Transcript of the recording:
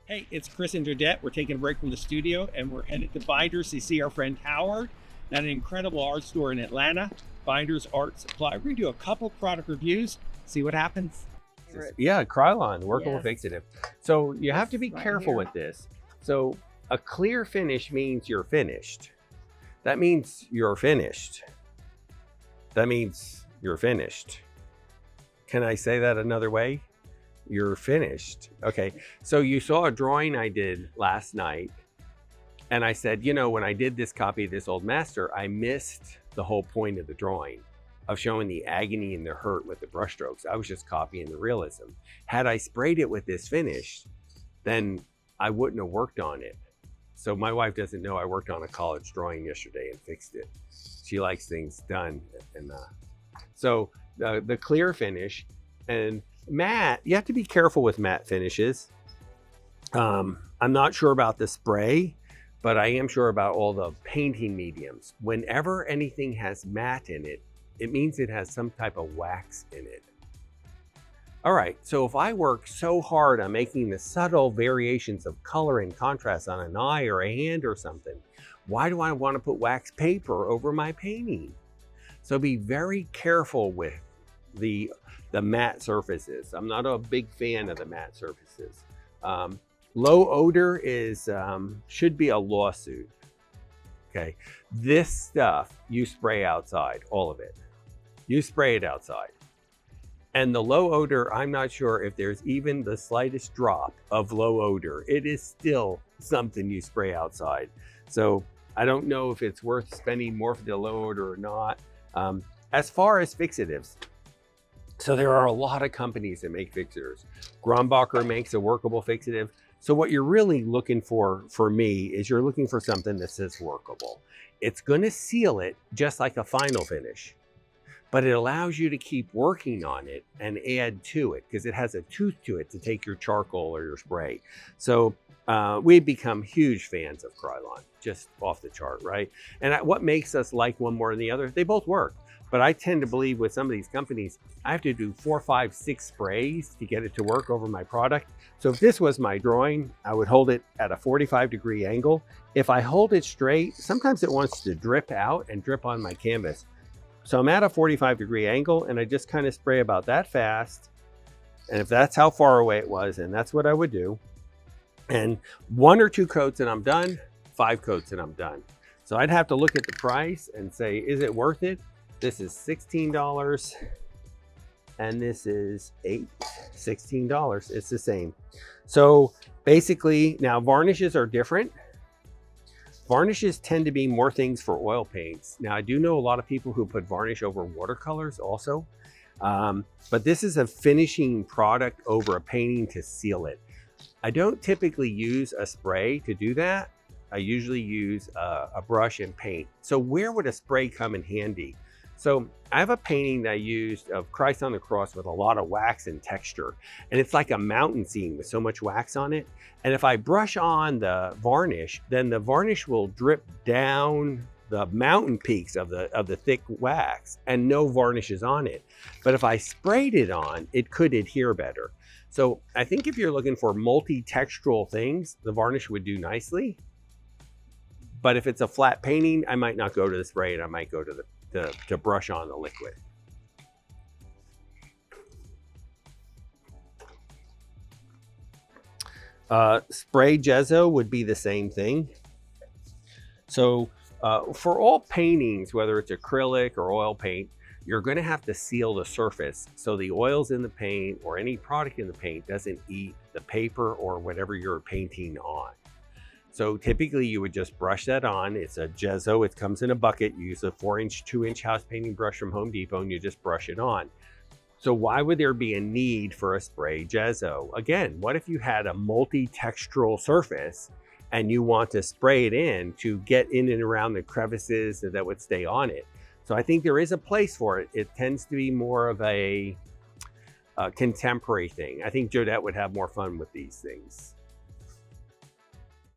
Hey, it's Chris and Jodette. We're taking a break from the studio and we're headed to Binders to see our friend Howard at an incredible art store in Atlanta, Binders Art Supply. We're going to do a couple product reviews, see what happens. Yeah, Krylon, Workable Yes. Fixative. So you have to be Right careful here. with this. So a clear finish means you're finished. That means you're finished. That means you're finished. Can I say that another way? You're finished. Okay, so you saw a drawing I did last night, and I said, you know, when I did this copy of this old master, I missed the whole point of the drawing of showing the agony and the hurt with the brushstrokes. I was just copying the realism. Had I sprayed it with this finish, then I wouldn't have worked on it. So my wife doesn't know I worked on a college drawing yesterday and fixed it. She likes things done. And so the clear finish and matte, you have to be careful with matte finishes. I'm not sure about the spray, but I am sure about all the painting mediums. Whenever anything has matte in it, it means it has some type of wax in it. All right, so if I work so hard on making the subtle variations of color and contrast on an eye or a hand or something, why do I want to put wax paper over my painting? So be very careful with the matte surfaces. I'm not a big fan of the matte surfaces. Low odor is should be a lawsuit. Okay, this stuff you spray outside, all of it. You spray it outside. And the low odor, I'm not sure if there's even the slightest drop of low odor. It is still something you spray outside. So I don't know if it's worth spending more for the low odor or not. As far as fixatives, so there are a lot of companies that make fixators. Grombacher makes a workable fixative. So what you're really looking for me, is you're looking for something that says workable. It's gonna seal it just like a final finish, but it allows you to keep working on it and add to it because it has a tooth to it to take your charcoal or your spray. So we've become huge fans of Krylon, just off the chart, right? And what makes us like one more than the other? They both work. But I tend to believe with some of these companies, I have to do 4, 5, 6 sprays to get it to work over my product. So if this was my drawing, I would hold it at a 45-degree angle. If I hold it straight, sometimes it wants to drip out and drip on my canvas. So I'm at a 45-degree angle and I just kind of spray about that fast. And if that's how far away it was, and that's what I would do. And 1 or 2 coats and I'm done, 5 coats and I'm done. So I'd have to look at the price and say, is it worth it? This is $16 and this is $16. It's the same. So basically now varnishes are different. Varnishes tend to be more things for oil paints. Now I do know a lot of people who put varnish over watercolors also, but this is a finishing product over a painting to seal it. I don't typically use a spray to do that. I usually use a brush and paint. So where would a spray come in handy? So I have a painting that I used of Christ on the cross with a lot of wax and texture. And it's like a mountain scene with so much wax on it. And if I brush on the varnish, then the varnish will drip down the mountain peaks of the thick wax and no varnish is on it. But if I sprayed it on, it could adhere better. So I think if you're looking for multi-textural things, the varnish would do nicely. But if it's a flat painting, I might not go to the spray and I might go to to brush on the liquid. Spray gesso would be the same thing. So for all paintings, whether it's acrylic or oil paint, you're going to have to seal the surface so the oils in the paint or any product in the paint doesn't eat the paper or whatever you're painting on. So typically you would just brush that on. It's a gesso, it comes in a bucket. You use a 4-inch, 2-inch house painting brush from Home Depot and you just brush it on. So why would there be a need for a spray gesso? Again, what if you had a multi-textural surface and you want to spray it in to get in and around the crevices that would stay on it? So I think there is a place for it. It tends to be more of a contemporary thing. I think Jodette would have more fun with these things.